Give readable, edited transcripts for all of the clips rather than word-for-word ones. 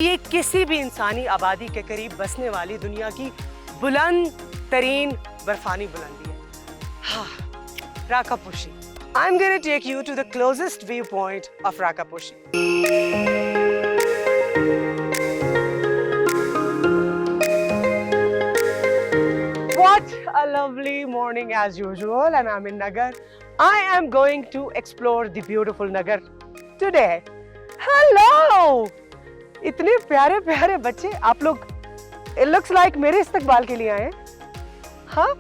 ये किसी भी इंसानी आबादी के करीब बसने वाली दुनिया की बुलंद तरीन बर्फानी बुलंदी है। हाँ, Rakaposhi. I'm going to take you to the closest viewpoint of Rakaposhi. What a lovely morning as usual, and I'm in Nagar. I am going to explore the beautiful Nagar today. Hello! इतने प्यारे प्यारे बच्चे आप लोग, it looks like मेरे इस्तकबाल के लिए आए हैं। हाँ?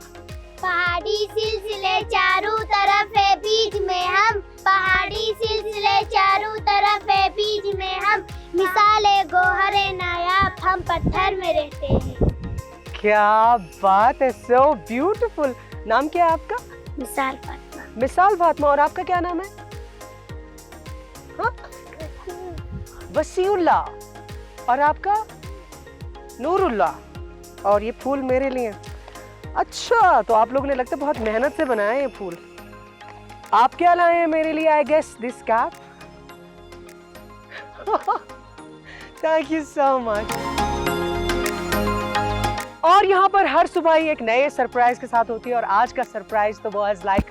पहाड़ी सिलसिले चारों तरफ है बीच में हम, पहाड़ी सिलसिले चारों तरफ है बीच में हम, मिसाले गोहरे नायाब हम पत्थर में रहते हैं। क्या बात है, so beautiful। नाम क्या है आपका? मिसाल फातिमा। मिसाल फातिमा। और आपका क्या नाम है? हाँ? वसीउल्लाह। और आपका? नूरुल्लाह। और ये फूल मेरे लिए। अच्छा, तो आप लोगों ने लगता है बहुत मेहनत से बनाया है ये फूल। आप क्या लाए हैं मेरे लिए? I guess this cap. Thank you so much. और यहाँ पर हर सुबह ही एक नए सरप्राइज के साथ होती है, और आज का सरप्राइज तो was like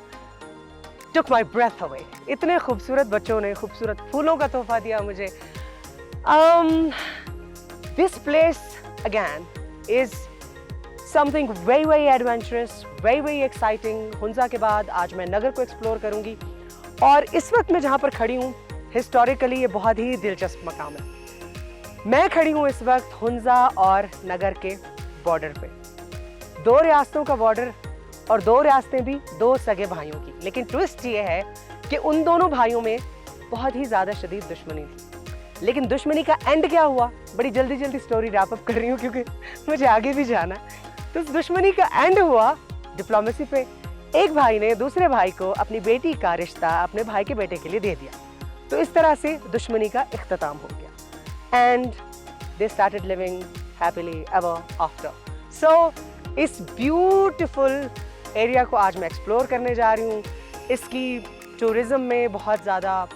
took my breath away। इतने खूबसूरत बच्चों ने खूबसूरत फूलों का तोहफा दिया मुझे। This place again is something very very adventurous, very very exciting। Hunza के बाद आज मैं नगर को एक्सप्लोर करूंगी, और इस वक्त मैं जहां पर खड़ी हूं हिस्टोरिकली ये बहुत ही दिलचस्प मकाम है। मैं खड़ी हूं इस वक्त हुंजा और नगर के बॉर्डर पे। दो रियासतों का बॉर्डर, और दो रियासतें भी दो सगे भाइयों की। लेकिन ट्विस्ट ये है कि उन दोनों भाइयों में बहुत ही ज्यादा शदीद दुश्मनी थी। लेकिन दुश्मनी का एंड क्या हुआ, बड़ी जल्दी जल्दी स्टोरी रैप अप कर रही हूँ क्योंकि मुझे आगे भी जाना है। तो दुश्मनी का एंड हुआ डिप्लोमेसी पे। एक भाई ने दूसरे भाई को अपनी बेटी का रिश्ता अपने भाई के बेटे के लिए दे दिया। तो इस तरह से दुश्मनी का इख्तिताम हो गया, and they started living happily ever after. So इस ब्यूटिफुल एरिया को आज मैं एक्सप्लोर करने जा रही हूँ। इसकी टूरिज्म में बहुत ज़्यादा,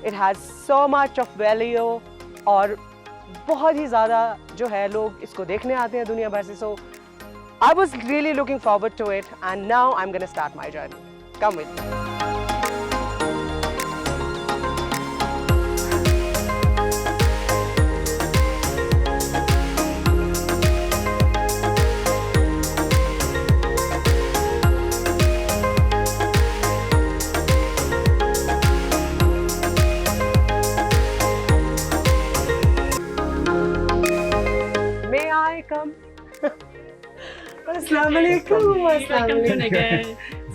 it has so much of value, और बहुत ही ज़्यादा जो है लोग इसको देखने आते हैं दुनिया भर से। So I was really looking forward to it, and now I am gonna start my journey. Come with me.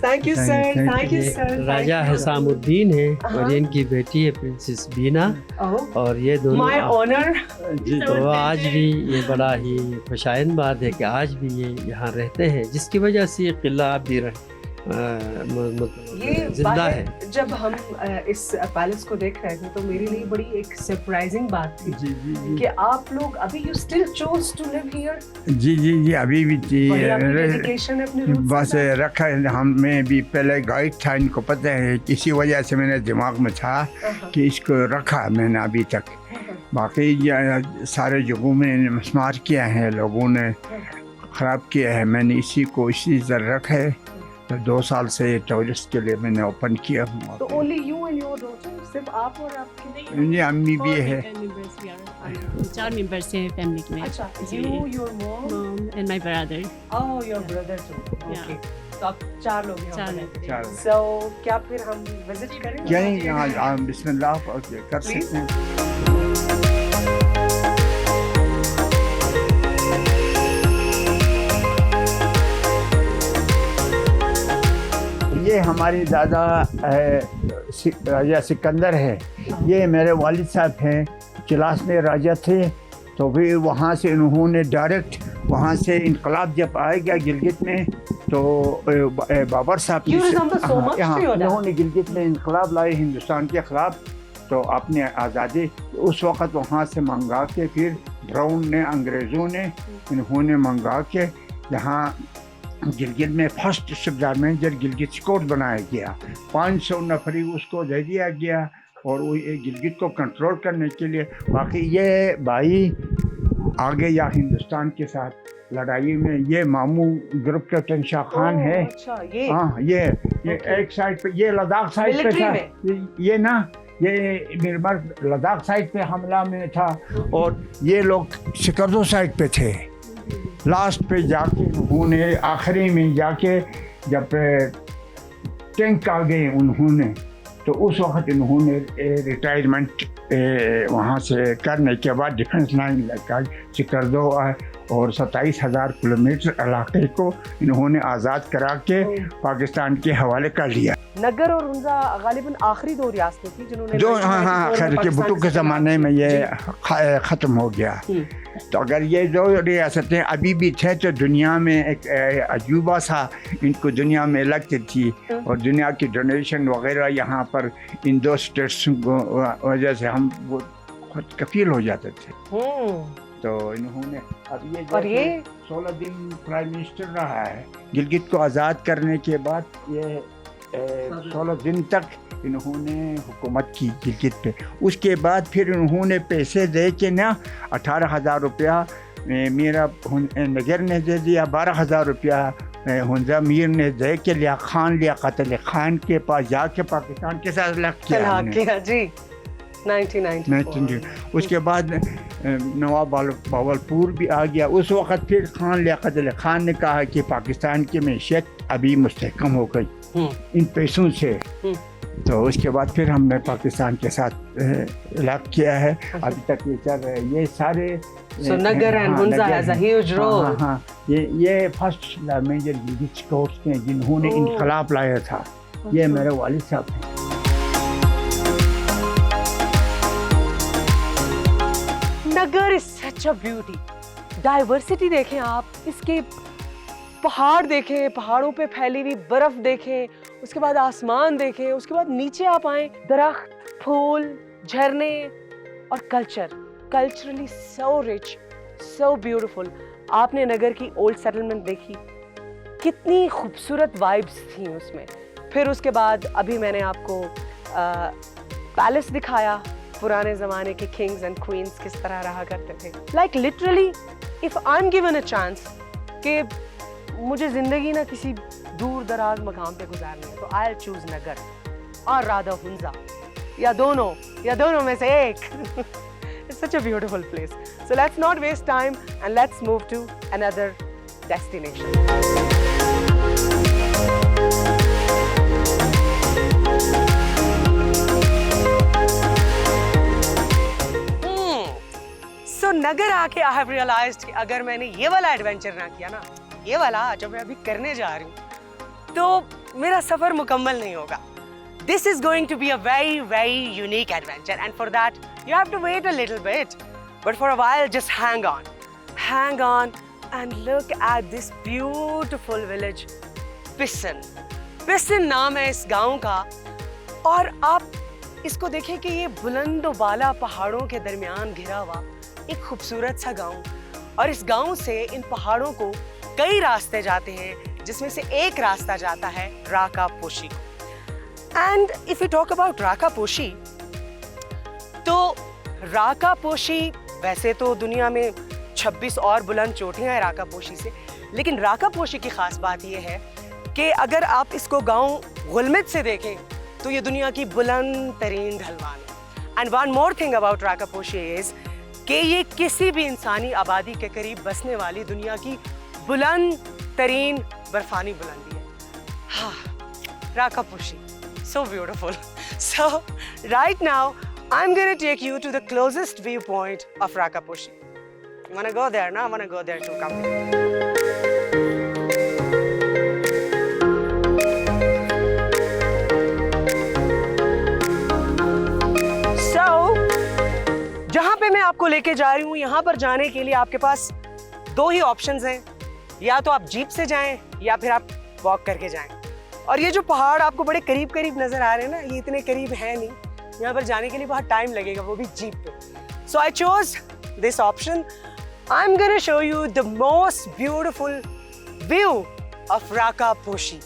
Thank you sir, thank you sir। Raja Hasamuddin है और इनकी बेटी है प्रिंसेस बीना। और ये दोनों My honor। तो आज भी ये बड़ा ही खुशाइन बात है कि आज भी ये यहाँ रहते हैं, जिसकी वजह से ये किला भी जिंदा है। जब हम इस पैलेस को देख रहे थे तो मेरे लिए बड़ी एक सरप्राइजिंग बात थी कि आप लोग अभी you still chose to live here. जी अभी भी डेडिकेशन अपने बस रखा है। हमें भी पहले गाइड था, इनको पता है, इसी वजह से मैंने दिमाग में था कि इसको रखा मैंने अभी तक। बाकी सारे जगहों में मस्मार किया है, लोगों ने ख़राब किया है, मैंने इसी को इसी तरह रखा है। तो 2 साल से टूरिस्ट के लिए मैंने ओपन किया। तो only you and your daughter, सिर्फ आप और आपके? ये अम्मी भी है। 4 मेंबर्स हैं फैमिली में। अच्छा, you, your mom and my brother। Oh, your brother too। Okay। तो आप 4 लोग हैं। 4 लोग। 4। So क्या फिर हम विजिट करें? क्या नहीं, यहाँ बिस्मिल्लाह कर सकते हैं। ये हमारे दादा राजा सिकंदर है। ये मेरे वालिद साहब हैं, चिलास में राजा थे। तो फिर वहाँ से इन्होंने डायरेक्ट वहाँ से इनकलाब जब आएगा गिलगित में, तो बाबर साहब इन्होंने गिलगित में इनकलाब लाए हिंदुस्तान के ख़िलाफ़। तो अपने आज़ादी उस वक़्त वहाँ से मंगा के, फिर ब्राउन ने, अंग्रेज़ों ने इन्होंने मंगा के यहाँ गिलगित में फर्स्ट शिपदार मैनेजर गिलगित स्कोर बनाया गया। 500 नफरी उसको दे दिया गया। और वो ये गिलगित को कंट्रोल करने के लिए बाकी ये भाई आगे या हिंदुस्तान के साथ लड़ाई में ये मामू ग्रुप कैप्टन शाह खान है। अच्छा, ये हाँ ये एक साइड पे ये लद्दाख साइड पे मिलिट्री था। में? ये ना ये निर्मल लद्दाख साइड पे हमला में था और ये लोग सिकरदो साइड पे थे। लास्ट पे जाके उन्होंने आखिरी में जाके जब टैंक आ गए उन्होंने तो उस वक्त इन्होंने रिटायरमेंट वहाँ से करने के बाद डिफेंस लाइन लगा सिकरदो और 27,000 किलोमीटर इलाके को इन्होंने आज़ाद करा के पाकिस्तान के हवाले कर लिया। नगर और हुंजा गालिबन आखिरी दो रियासतें थी जिन्होंने जो हाँ खैर के भुट्टो के ज़माने में ये ख़त्म हो गया। तो अगर ये दो रियासतें अभी भी थे तो दुनिया में एक अजूबा सा इनको दुनिया में लगती थी और दुनिया की डोनेशन वगैरह यहाँ पर इन दो स्टेट्स को वजह से हम वो खुद कफील हो जाते थे। तो इन्होंने अब ये 16 दिन प्राइम मिनिस्टर रहा है। गिलगित को आज़ाद करने के बाद ये 16 दिन तक इन्होंने हुकूमत की गिलगित पे। उसके बाद फिर इन्होंने पैसे दे के ना 18,000 रुपया मेरा नगर ने दे दिया, 12,000 रुपया हुंजा मीर ने दे के लियाकत अली खान के पास जाके पाकिस्तान के साथ लग किया जी 1994। उसके बाद नवाब बावलपुर भी आ गया। उस वक़्त फिर खान लियाकत अली खान ने कहा कि पाकिस्तान की मैशियत अभी मुस्तहकम हो गई इन पैसों से। तो उसके बाद फिर हमने पाकिस्तान के साथ इलाक़ किया है। अभी तक ये चल रहा है। ये सारे Nagar and Hunza has a huge role. ये फर्स्ट मेजर गिलगित स्कोर्स हैं जिन्होंने इनकलाब लाया था। ये मेरे वालिद साहब हैं। Nagar is such a beauty. Diversity देखें आप, इसके पहाड़ देखें, पहाड़ों पे फैली हुई बर्फ देखें, उसके बाद आसमान देखें, उसके बाद नीचे आप आए दरख्त, फूल, झरने और culturally so rich, so beautiful. आपने नगर की ओल्ड सेटलमेंट देखी, कितनी खूबसूरत वाइब्स थी उसमें। फिर उसके बाद अभी मैंने आपको पैलेस दिखाया, पुराने ज़माने के किंग्स एंड क्वींस किस तरह रहा करते थे। Like literally if I am given a chance कि मुझे ज़िंदगी ना किसी दूर दराज मकाम पे गुजारनी है तो आई विल चूज़ नगर और राधा हुंजा, या दोनों में से एक। It's such a beautiful place. So let's not waste time and let's move to another destination. So नगर आके I have realized कि अगर मैंने ये वाला एडवेंचर ना किया ना, ये वाला जो मैं अभी करने जा रही हूँ, तो मेरा सफर मुकम्मल नहीं होगा। This is going to be a very, very unique adventure, and for that you have to wait a little bit. But for a while, just hang on, and look at this beautiful village, Pissan. Pissan नाम है इस गांव का, और आप इसको देखें कि ये बुलंद बाला पहाड़ों के दरमियान घिरा हुआ एक खूबसूरत सा गांव, और इस गांव से इन पहाड़ों को कई रास्ते जाते हैं, जिसमें से एक रास्ता जाता है Rakaposhi. And if you talk about Rakaposhi, तो राका पोशी वैसे तो दुनिया में 26 और बुलंद चोटियां हैं राका पोशी से, लेकिन राका पोशी की खास बात यह है कि अगर आप इसको गांव गुलमित से देखें तो ये दुनिया की बुलंद तरीन ढलवान है। And one more thing about Rakaposhi is कि ये किसी भी इंसानी आबादी के करीब बसने वाली दुनिया की बुलंद तरीन बर्फानी बुलंदी है। हाँ, राका पोशी, so beautiful. So right now I'm going to take you to the closest viewpoint of Raka Poshi. You want to go there? No, I want to go there too. Come. So जहाँ पे मैं आपको लेके जा रही हूँ, यहाँ पर जाने के लिए आपके पास दो ही ऑप्शंस हैं, या तो आप जीप से जाएं या फिर आप वॉक करके जाएं। और ये जो पहाड़ आपको बड़े करीब करीब नजर आ रहे हैं ना, ये इतने करीब है नहीं, यहाँ पर जाने के लिए बहुत टाइम लगेगा, वो भी जीप पे। So I chose this option. I am gonna show you the most beautiful view of Rakaposhi.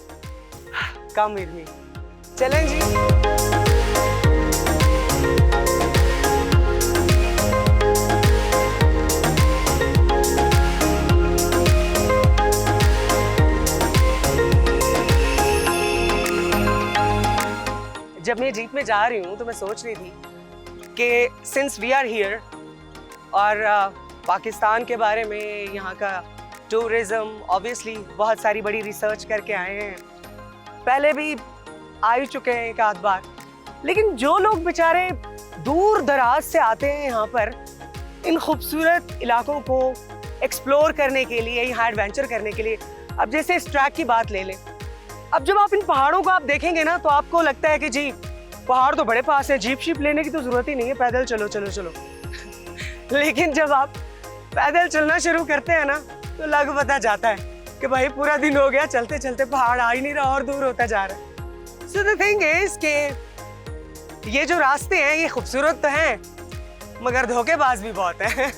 Come with me, चलें जी। में जा रही हूँ तो मैं सोच रही थी कि सिंस वी आर हियर और पाकिस्तान के बारे में, यहाँ का टूरिज्म, ऑब्वियसली बहुत सारी बड़ी रिसर्च करके आए हैं, पहले भी आ ही चुके हैं एक आध बार, लेकिन जो लोग बेचारे दूर दराज से आते हैं यहाँ पर इन खूबसूरत इलाकों को एक्सप्लोर करने के लिए, यहाँ एडवेंचर करने के लिए, अब जैसे इस ट्रैक की बात ले लें, अब जब आप इन पहाड़ों को आप देखेंगे ना तो आपको लगता है कि जी पहाड़ तो बड़े पास है, जीप शीप लेने की तो ज़रूरत ही नहीं है, पैदल चलो चलो चलो। लेकिन जब आप पैदल चलना शुरू करते हैं ना तो लग पता जाता है कि भाई पूरा दिन हो गया चलते चलते, पहाड़ आ ही नहीं रहा और दूर होता जा रहा है। सो द थिंग इज के ये जो रास्ते हैं ये खूबसूरत तो हैं मगर धोखेबाज भी बहुत हैं।